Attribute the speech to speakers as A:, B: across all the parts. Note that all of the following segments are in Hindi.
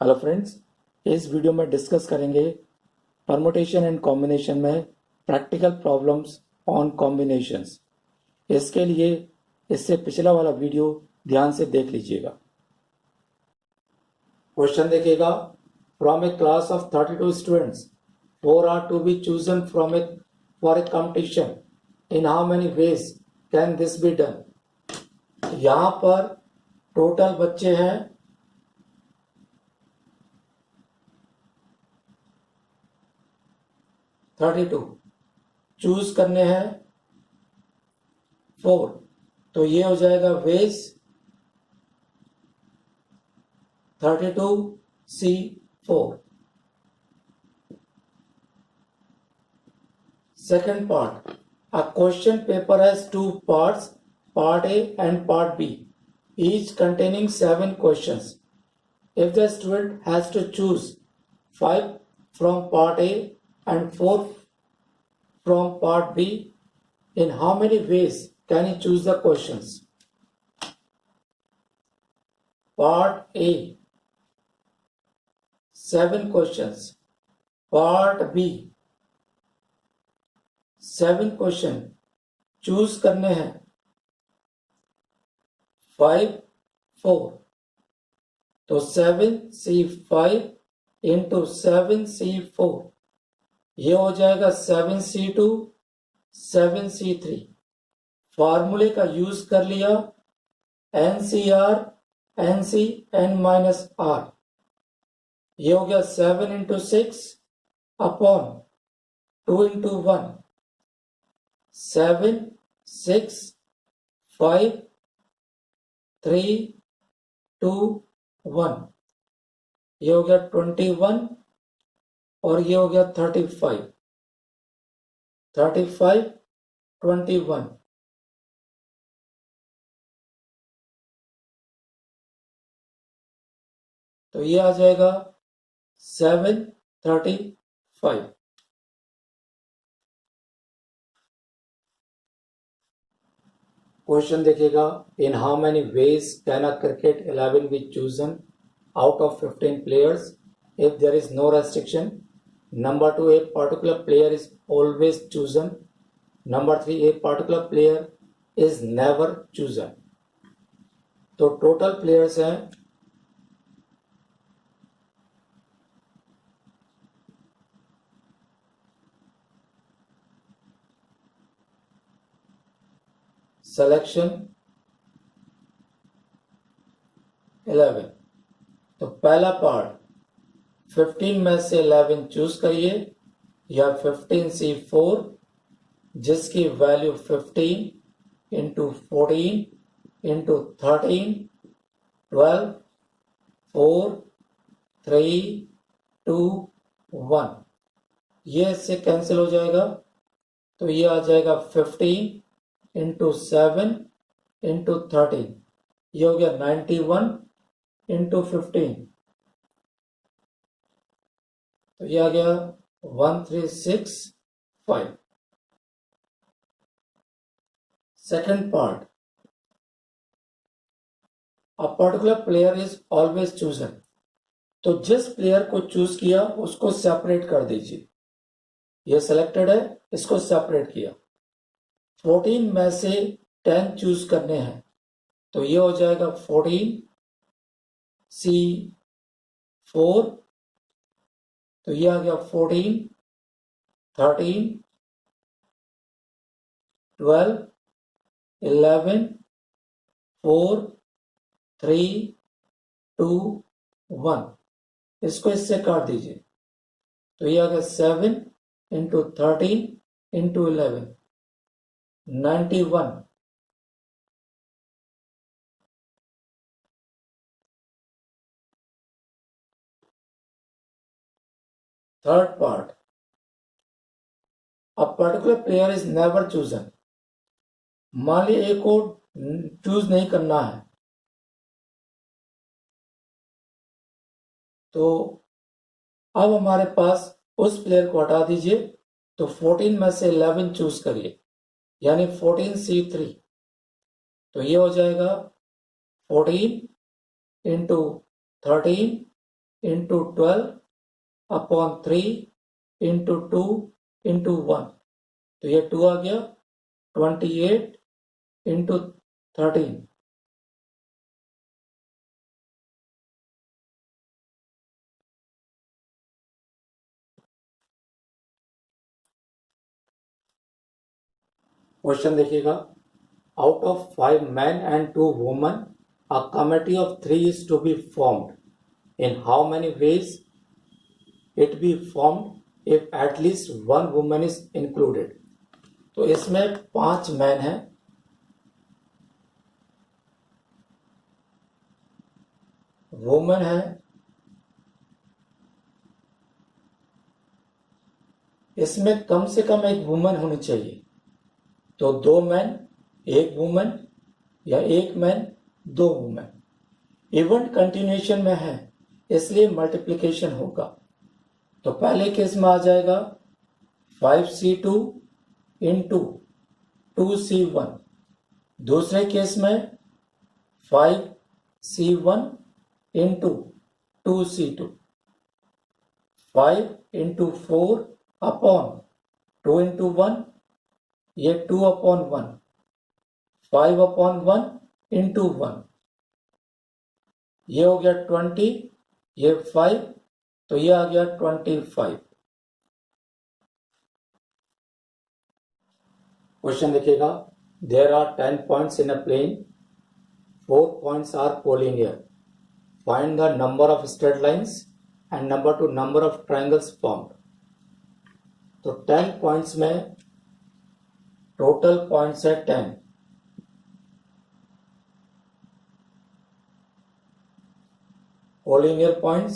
A: हेलो फ्रेंड्स, इस वीडियो में डिस्कस करेंगे परमुटेशन एंड कॉम्बिनेशन में प्रैक्टिकल प्रॉब्लम्स ऑन कॉम्बिनेशंस। इसके लिए इससे पिछला वाला वीडियो ध्यान से देख लीजिएगा। क्वेश्चन देखिएगा, from a class of 32 students 4 are to be chosen from a for a competition in how many ways can this be done. यहाँ पर टोटल बच्चे हैं 32, चूज करने हैं 4, तो ये हो जाएगा veg 32C4। Second part, a question paper has two parts, part A and part B, each containing 7 questions. If the student has to choose 5 from part A and 4 from part B, in how many ways can he choose the questions? Part A, 7 questions. Part B, 7 question choose करने हैं 5, 4, तो 7C5 इंटू 7C4 ये हो जाएगा 7C2 7C3। फार्मूले का यूज कर लिया NCR NC n-R, ये हो गया 7 इंटू 6 अपॉन 2 इंटू 1, 7, 6, 5, 3, 2, 1, ये हो गया 21 और ये हो गया 35, 35, 21, तो ये आ जाएगा 735। क्वेश्चन देखिएगा, in how many ways can a cricket 11 be chosen out of 15 players if there is no restriction. Number 2, a particular player is always chosen. Number 3, a particular player is never chosen. तो टोटल प्लेयर्स हैं सिलेक्शन 11। तो पहला पार्ट 15 में से 11 चूज करिए, या 15C4 जिसकी वैल्यू 15 इंटू 14 इंटू 13 12 4 3 2 1, ये इससे कैंसिल हो जाएगा, तो ये आ जाएगा 15 इंटू 7 इंटू 13, ये हो गया 91 इंटू 15, तो ये आ गया 1365। Second part, a particular player is always chosen. तो जिस प्लेयर को चूज किया उसको सेपरेट कर दीजिए, ये सिलेक्टेड है, इसको सेपरेट किया। 14 में से 10 चूज करने हैं, तो ये हो जाएगा 14C4, तो ये आ गया 14 13 12 11 4 3 2 1, इसको इससे काट दीजिए, तो ये आ गया 7 into 13 into 11, 91। Third part, a particular player is never chosen. मान लीजिए ए को चूज नहीं करना है, तो अब हमारे पास उस प्लेयर को हटा दीजिए, तो 14 में से 11 चूज करिए, यानी 14C3, तो ये हो जाएगा 14 into 13 into 12 upon 3 into 2 into 1, तो ये 2 आ गया, 28 इंटू 13, क्वेश्चन देखिएगा, out of 5 men and 2 women, a committee of 3 is to be formed. In how many ways it be formed if at least one woman is included? तो इसमें 5 मैन हैं, वुमेन है, इसमें कम से कम एक वुमेन होनी चाहिए, तो 2 मैन 1 वुमेन या 1 मैन 2 वुमेन। इवेंट कंटिन्यूएशन में है इसलिए मल्टीप्लिकेशन होगा, तो पहले केस में आ जाएगा 5c2 इंटू 2c1, दूसरे केस में 5c1 into 2c2, 5 into 4 upon 2 into 1, ये 2 अपॉन 1, 5 अपॉन 1 इंटू 1, ये हो गया 20, ये 5, तो ये आ गया 25। क्वेश्चन देखिएगा, there are 10 points in a plane, 4 points are collinear, find the number of straight lines and number two number of triangles formed. तो 10 पॉइंट्स में टोटल पॉइंट्स है 10, कोलिनियर पॉइंट्स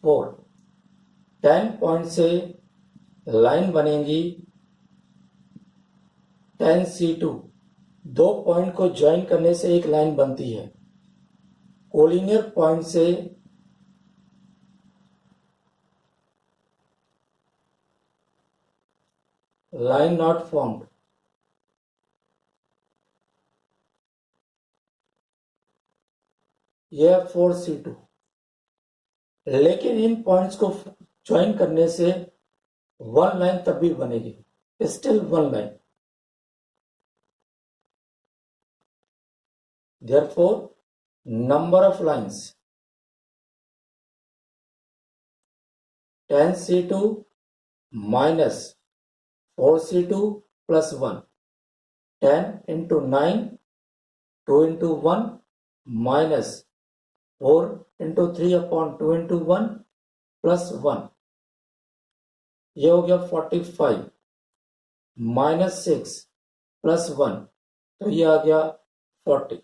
A: 4, 10 पॉइंट से लाइन बनेगी 10c2, 2 पॉइंट को ज्वाइन करने से एक लाइन बनती है, कोलिनियर पॉइंट से लाइन नॉट फॉर्म्ड, यह 4c2, लेकिन इन पॉइंट्स को ज्वाइन करने से 1 लाइन तब भी बनेगी, still 1 line. Therefore, number of lines 10c2 minus 4c2 plus 1, 10 into 9, 2 into 1 minus 4 into 3 upon 2 into 1 plus 1, ये हो गया 45 minus 6 plus 1, तो ये आ गया 40।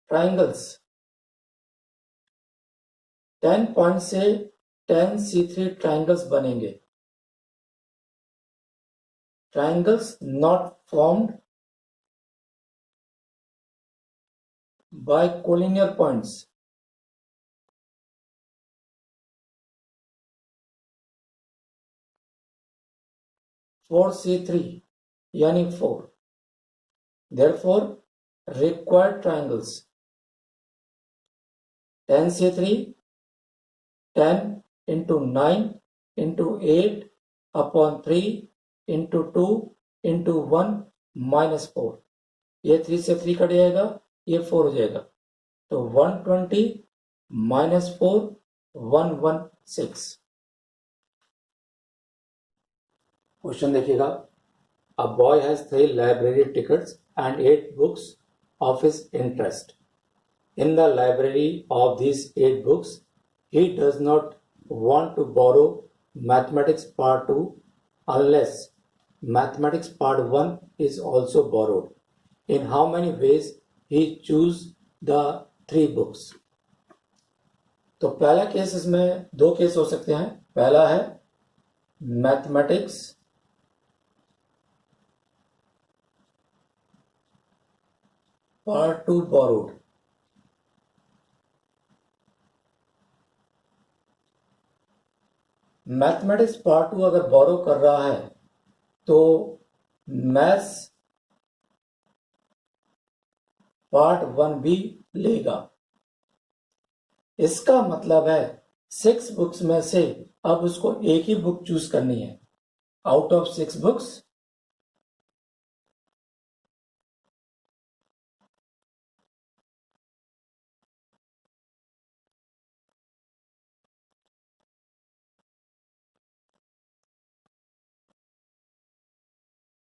A: ट्राइंगल्स 10 पॉइंट से 10c3 ट्राइंगल्स बनेंगे, triangles not formed by collinear points, four C3 यानी 4, therefore required triangles 10c3, 10 into 9 into 8 upon 3 into 2 into 1 minus 4, ये 3 से 3 कट जाएगा, ये 4 हो जाएगा, तो 120 minus 4 116। क्वेश्चन देखिएगा, a boy has 3 library tickets and 8 books of his interest. In the library of these 8 books, he does not want to borrow Mathematics Part 2 unless Mathematics Part 1 is also borrowed. In how many ways he choose the 3 books? तो पहला केस, इसमें 2 केस हो सकते हैं, पहला है mathematics part 2 borrowed, mathematics part 2 अगर बोरो कर रहा है तो मैथ्स पार्ट 1 भी लेगा। इसका मतलब है 6 बुक्स में से अब उसको एक ही बुक चूज करनी है आउट ऑफ 6 बुक्स।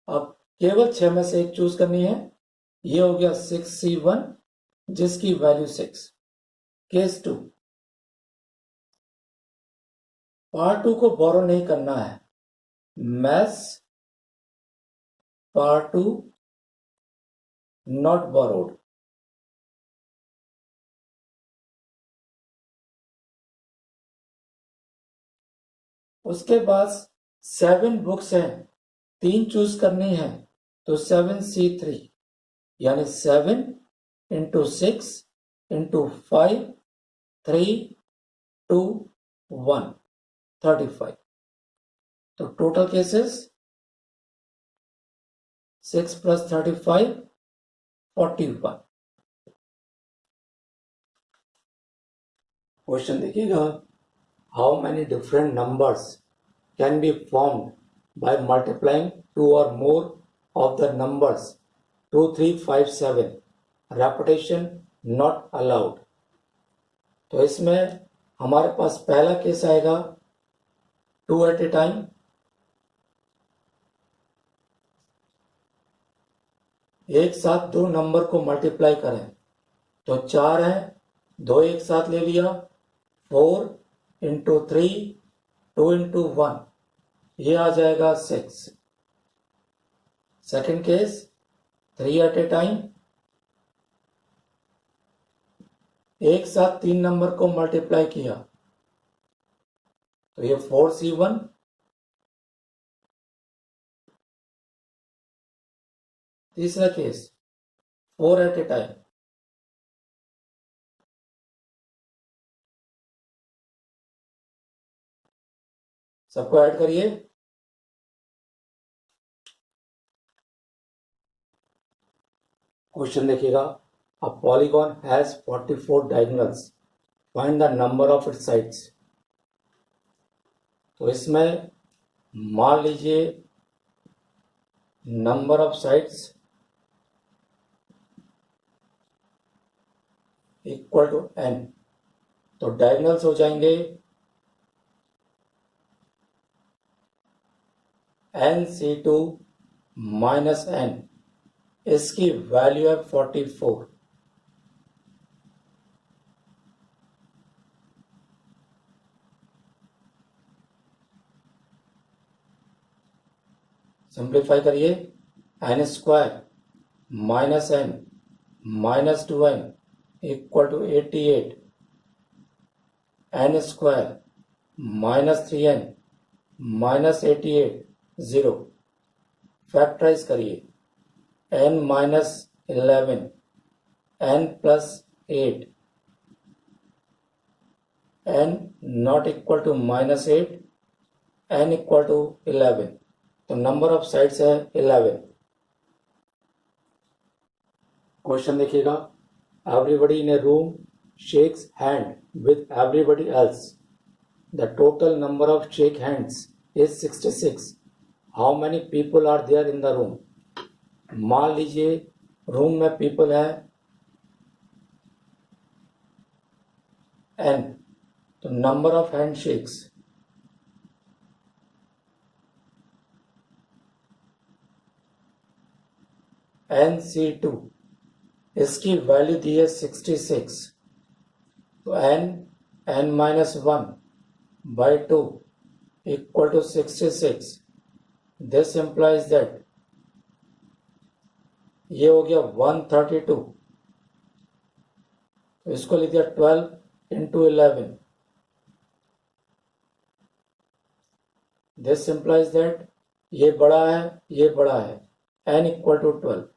A: अब केवल 6 में से एक चूज करनी है। ये हो गया 6C1 जिसकी वैल्यू 6। केस 2, पार्ट 2 को बोरो नहीं करना है। Maths part 2 not borrowed. उसके बाद 7 बुक्स हैं, 3 चूज करनी है तो 7C3 यानी 7 इंटू 6 इंटू 5 3 2 1 35। तो टोटल केसेस 6 प्लस 35 41। क्वेश्चन देखिएगा, how many different numbers can be formed by multiplying 2 or more of the numbers 2 3 5 7, repetition not allowed। तो इसमें हमारे पास पहला केस आएगा 2 at a time। एक साथ दो नंबर को मल्टीप्लाई करें तो 4 है, 2 एक साथ ले लिया 4 इंटू 3 2 इंटू 1 ये आ जाएगा 6। Second case 3 at a time, एक साथ 3 नंबर को मल्टीप्लाई किया तो ये 4C1। तीसरा केस 4 एट ए टाइम, सबको ऐड करिए। क्वेश्चन देखिएगा, a polygon has 44 diagonals, find the number of its sides. तो इसमें मान लीजिए number of sides equal to n, तो डायगोनल्स हो जाएंगे nC2 माइनस n, इसकी वैल्यू है 44। सिंप्लीफाई करिए, n square minus n minus 2n equal to 88, n square minus 3n minus 88 0। Factorise करिए, n minus 11 n plus 8 n not equal to minus 8 n equal to 11, तो नंबर ऑफ साइड्स है 11। क्वेश्चन देखिएगा, everybody in a room shakes hand with everybody else, the total number of shake hands is 66, how many people are there in the room. मान लीजिए रूम में पीपल है n, तो number of hand shakes nC2, इसकी वैल्यू दी है 66, तो n minus 1 by 2 equal to 66। This implies that ये हो गया 132, तो इसको लिख दिया 12 इंटू 11। दिस इंप्लाइज दैट ये बड़ा है ये बड़ा है, n इक्वल टू 12।